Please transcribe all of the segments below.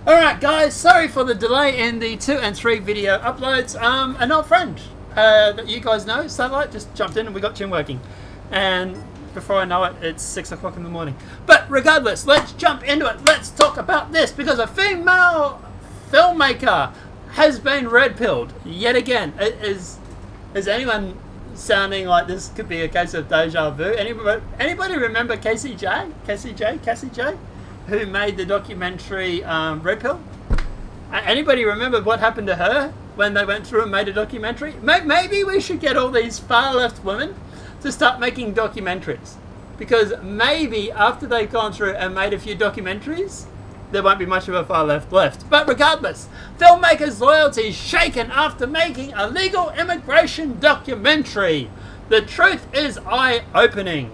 Alright guys, sorry for the delay in the 2 and 3 video uploads. An old friend that you guys know, Satellite, just jumped in and we got Jim working. And before I know it, it's 6 o'clock in the morning. But regardless, let's jump into it. Let's talk about this because a female filmmaker has been red-pilled yet again. Is anyone sounding like this could be a case of deja vu? Anybody remember Cassie J? Who made the documentary Red Pill? Anybody remember what happened to her when they went through and made a documentary? Maybe we should get all these far left women to start making documentaries, because maybe after they've gone through and made a few documentaries, there won't be much of a far left. But regardless, filmmakers' loyalties shaken after making a legal immigration documentary. The truth is eye-opening.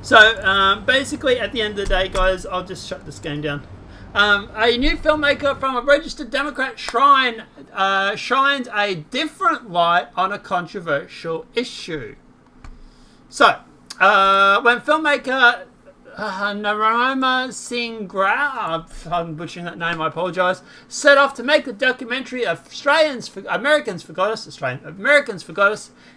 So, basically, at the end of the day, guys, I'll just shut this game down. A new filmmaker from a registered Democrat shines a different light on a controversial issue. So, when filmmaker Naroma Singh Rao, I'm butchering that name, I apologise, set off to make the documentary Americans Forgot Us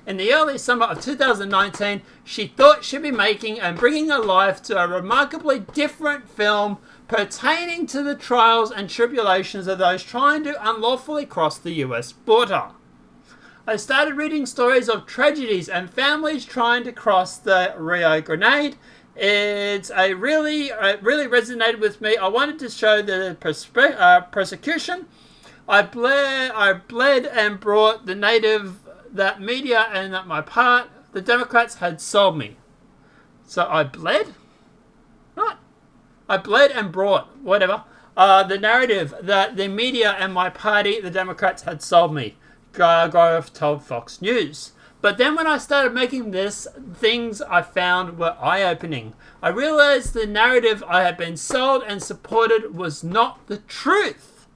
in the early summer of 2019, she thought she'd be making and bringing a life to a remarkably different film pertaining to the trials and tribulations of those trying to unlawfully cross the US border. I started reading stories of tragedies and families trying to cross the Rio Grande. It really resonated with me. I wanted to show the persecution. I bled and brought the native, that media and that my part, the Democrats had sold me. So I bled? What? I bled and brought, whatever, the narrative that the media and my party, the Democrats, had sold me. Grove told Fox News. But then when I started making this, things I found were eye-opening. I realized the narrative I had been sold and supported was not the truth.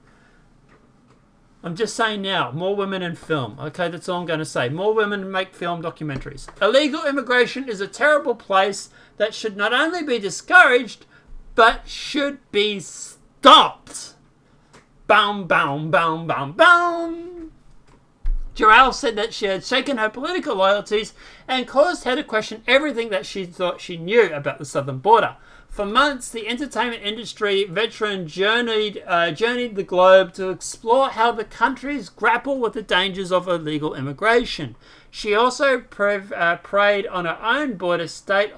I'm just saying now, more women in film. Okay, that's all I'm going to say. More women make film documentaries. Illegal immigration is a terrible place that should not only be discouraged, but should be stopped. Boom, boom, boom, boom, boom. Jarrell said that she had shaken her political loyalties and caused her to question everything that she thought she knew about the southern border. For months, the entertainment industry veteran journeyed the globe to explore how the countries grapple with the dangers of illegal immigration. She also preyed on her own border state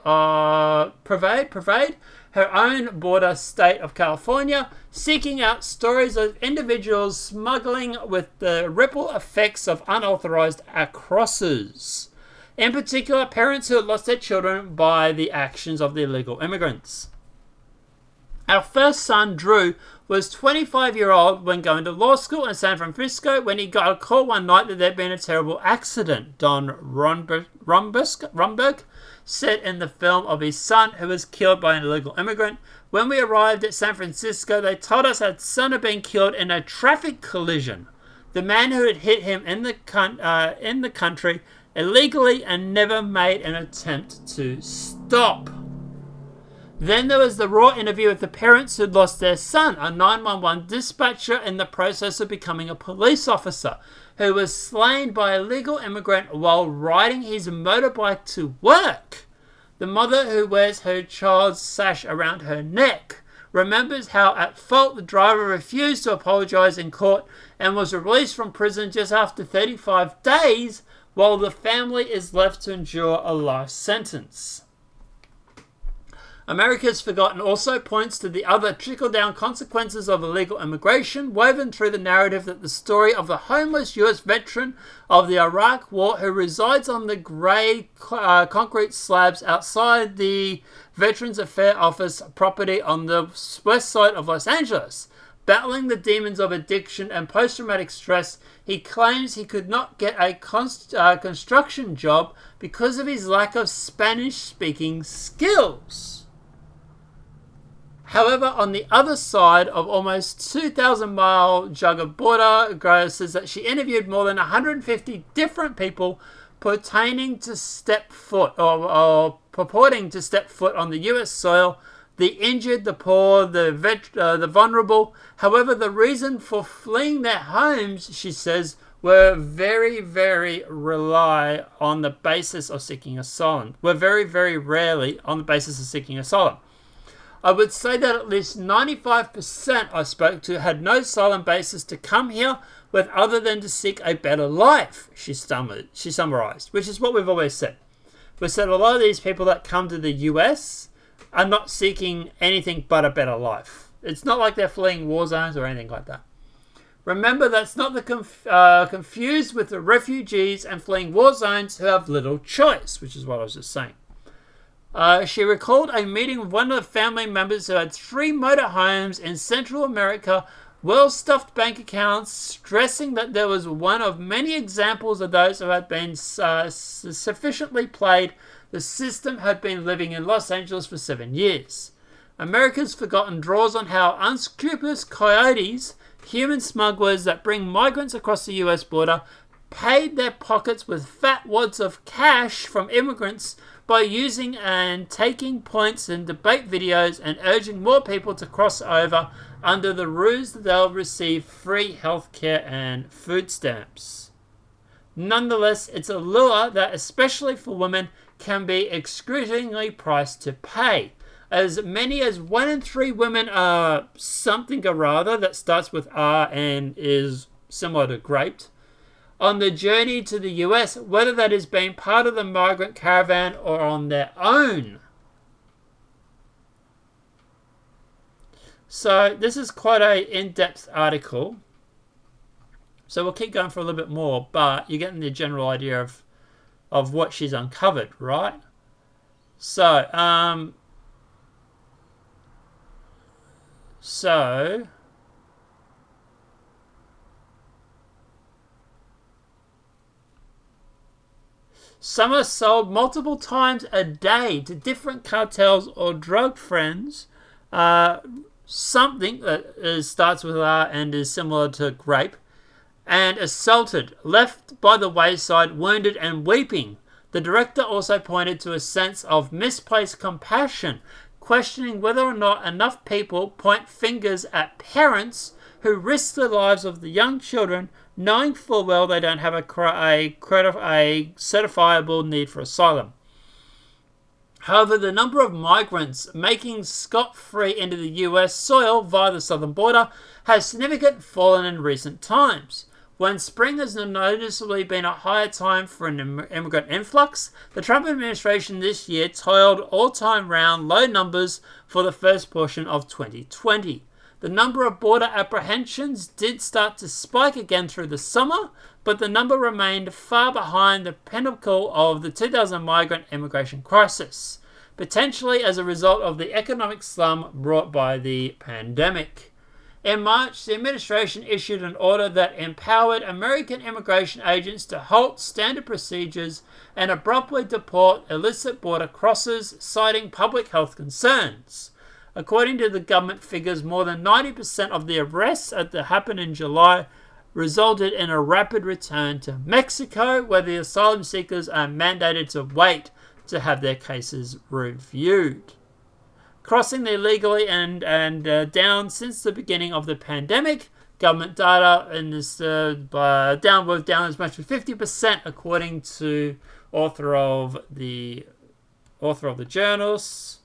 of California, seeking out stories of individuals smuggling with the ripple effects of unauthorized crosses. In particular, parents who had lost their children by the actions of the illegal immigrants. Our first son, Drew, was 25-year-old when going to law school in San Francisco when he got a call one night that there'd been a terrible accident. Don Rumberg said in the film of his son who was killed by an illegal immigrant. When we arrived at San Francisco, they told us our son had been killed in a traffic collision. The man who had hit him in the country illegally and never made an attempt to stop. Then there was the raw interview with the parents who'd lost their son, a 911 dispatcher in the process of becoming a police officer, who was slain by a legal immigrant while riding his motorbike to work. The mother, who wears her child's sash around her neck, remembers how at fault the driver refused to apologize in court and was released from prison just after 35 days, while the family is left to endure a life sentence. America's Forgotten also points to the other trickle-down consequences of illegal immigration, woven through the narrative that the story of the homeless US veteran of the Iraq War who resides on the grey concrete slabs outside the Veterans Affairs Office property on the west side of Los Angeles. Battling the demons of addiction and post-traumatic stress, he claims he could not get a construction job because of his lack of Spanish-speaking skills. However, on the other side of almost 2,000-mile jug of border, Grace says that she interviewed more than 150 different people pertaining to step foot or purporting to step foot on the US soil. the injured, the poor, the vulnerable. However, the reason for fleeing their homes, she says, were very, very rely on the basis of seeking asylum. Were very, very rarely on the basis of seeking asylum. I would say that at least 95% I spoke to had no asylum basis to come here with other than to seek a better life, she summarized, which is what we've always said. We said a lot of these people that come to the US are not seeking anything but a better life. It's not like they're fleeing war zones or anything like that. Remember, that's not confused with the refugees and fleeing war zones who have little choice, which is what I was just saying. She recalled a meeting with one of the family members who had 3 motorhomes in Central America, well-stuffed bank accounts, stressing that there was one of many examples of those who had been sufficiently played. The system had been living in Los Angeles for 7 years. America's forgotten draws on how unscrupulous coyotes, human smugglers that bring migrants across the US border, paid their pockets with fat wads of cash from immigrants by using and taking points in debate videos and urging more people to cross over under the ruse that they'll receive free healthcare and food stamps. Nonetheless, it's a lure that, especially for women, can be excruciatingly priced to pay. As many as 1 in 3 women are something or other that starts with R and is similar to graped on the journey to the US, whether that is being part of the migrant caravan or on their own. So this is quite a in-depth article. So we'll keep going for a little bit more, but you're getting the general idea of what she's uncovered, right? So, some are sold multiple times a day to different cartels or drug friends. Something that starts with R and is similar to grape. And assaulted, left by the wayside, wounded and weeping. The director also pointed to a sense of misplaced compassion, questioning whether or not enough people point fingers at parents who risk the lives of the young children, knowing full well they don't have a certifiable need for asylum. However, the number of migrants making scot-free into the US soil via the southern border has significantly fallen in recent times. When spring has noticeably been a higher time for an immigrant influx, the Trump administration this year toiled all-time round low numbers for the first portion of 2020. The number of border apprehensions did start to spike again through the summer, but the number remained far behind the pinnacle of the 2000 migrant immigration crisis, potentially as a result of the economic slump brought by the pandemic. In March, the administration issued an order that empowered American immigration agents to halt standard procedures and abruptly deport illicit border crossers, citing public health concerns. According to the government figures, more than 90% of the arrests that happened in July resulted in a rapid return to Mexico, where the asylum seekers are mandated to wait to have their cases reviewed. Crossing illegally and down since the beginning of the pandemic. Government data in this down as much as 50%, according to author of the journals.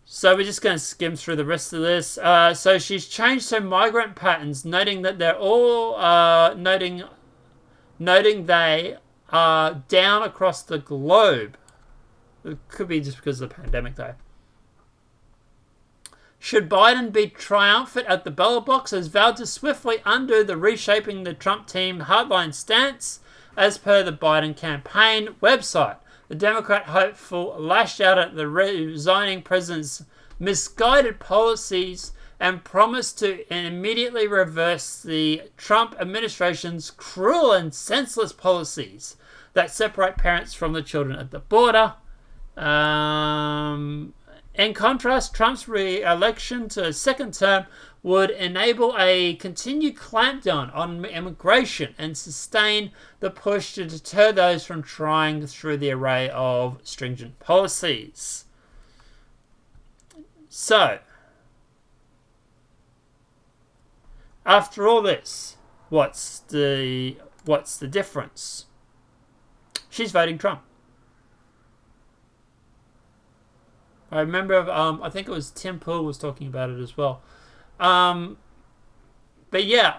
So we're just going to skim through the rest of this. So she's changed her migrant patterns, noting that they're all noting they are down across the globe. It could be just because of the pandemic, though. Should Biden be triumphant at the ballot box, has vowed to swiftly undo the reshaping the Trump team hardline stance, as per the Biden campaign website. The Democrat hopeful lashed out at the resigning president's misguided policies and promised to immediately reverse the Trump administration's cruel and senseless policies that separate parents from the children at the border. In contrast, Trump's re-election to a second term would enable a continued clampdown on immigration and sustain the push to deter those from trying through the array of stringent policies. So, after all this, what's the difference? She's voting Trump. I remember, I think it was Tim Pool was talking about it as well. But yeah,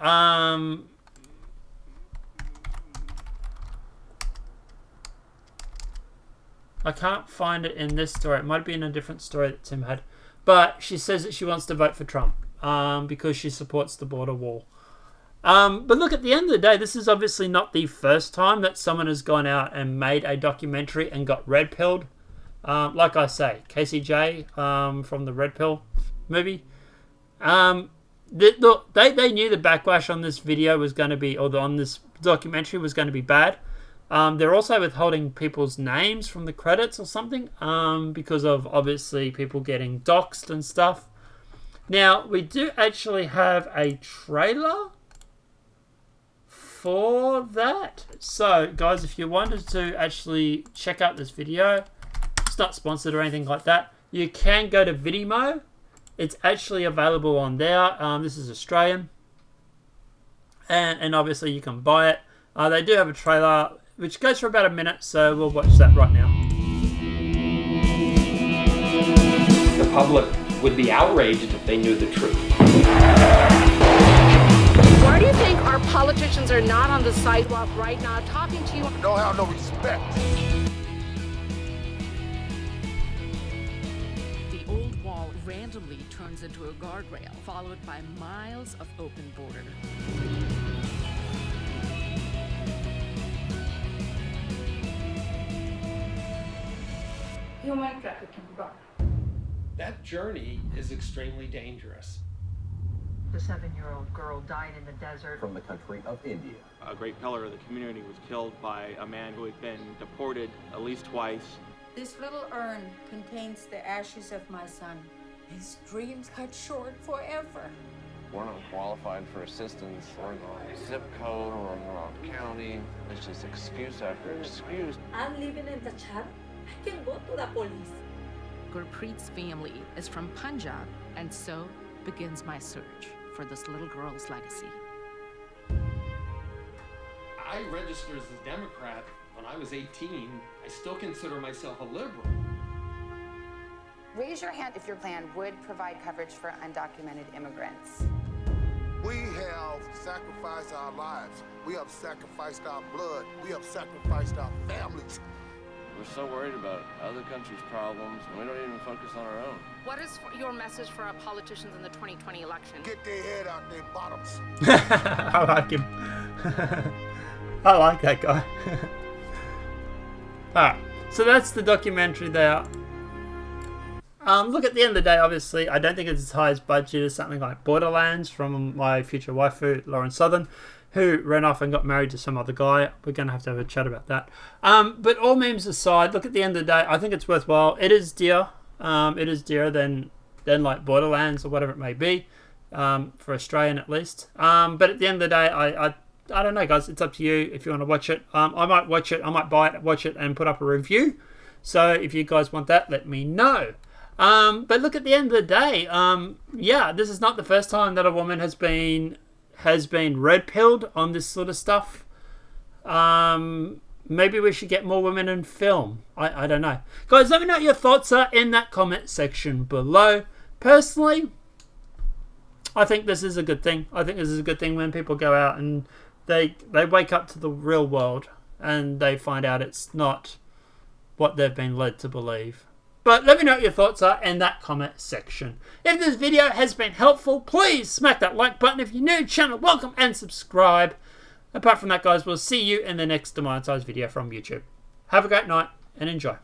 I can't find it in this story. It might be in a different story that Tim had. But she says that she wants to vote for Trump because she supports the border wall. But look, at the end of the day, this is obviously not the first time that someone has gone out and made a documentary and got red-pilled. Like I say, Casey J from the Red Pill movie. Look, they knew the backlash on this video was going to be, or on this documentary was going to be bad. They're also withholding people's names from the credits or something because of obviously people getting doxxed and stuff. Now, we do actually have a trailer for that. So, guys, if you wanted to actually check out this video, it's not sponsored or anything like that, you can go to Vimeo. It's actually available on there. This is Australian. And obviously you can buy it. They do have a trailer which goes for about a minute, so we'll watch that right now. The public would be outraged if they knew the truth. Why do you think our politicians are not on the sidewalk right now talking to you? Don't have no respect. The old wall randomly turns into a guardrail, followed by miles of open border. Human trafficking. That journey is extremely dangerous. The 7-year-old girl died in the desert. From the country of India. A great pillar of the community was killed by a man who had been deported at least twice. This little urn contains the ashes of my son. His dreams cut short forever. We're not qualified for assistance. We're in the wrong zip code, we're in the wrong county. It's just excuse after excuse. I'm living in the Chute. I can go to the police. Gurpreet's family is from Punjab, and so begins my search for this little girl's legacy. I registered as a Democrat when I was 18. I still consider myself a liberal. Raise your hand if your plan would provide coverage for undocumented immigrants. We have sacrificed our lives. We have sacrificed our blood. We have sacrificed our families. We're so worried about other countries' problems, and we don't even focus on our own. What is your message for our politicians in the 2020 election? Get their head out their bottoms. I like him. I like that guy. Alright, so that's the documentary there. Look, at the end of the day, obviously, I don't think it's as high as budget as something like Borderlands from my future waifu, Lauren Southern, who ran off and got married to some other guy. We're going to have a chat about that. But all memes aside, look, at the end of the day, I think it's worthwhile. It is dear. It is dearer than like Borderlands or whatever it may be, for Australian at least. But at the end of the day, I don't know, guys. It's up to you if you want to watch it. I might watch it. I might buy it, watch it, and put up a review. So if you guys want that, let me know. But look, at the end of the day, yeah, this is not the first time that a woman has been red-pilled on this sort of stuff. Maybe we should get more women in film. I don't know. Guys, let me know what your thoughts are in that comment section below. Personally, I think this is a good thing. I think this is a good thing when people go out and they wake up to the real world and they find out it's not what they've been led to believe. But let me know what your thoughts are in that comment section. If this video has been helpful, please smack that like button. If you're new to the channel, welcome and subscribe. Apart from that, guys, we'll see you in the next demonetized video from YouTube. Have a great night and enjoy.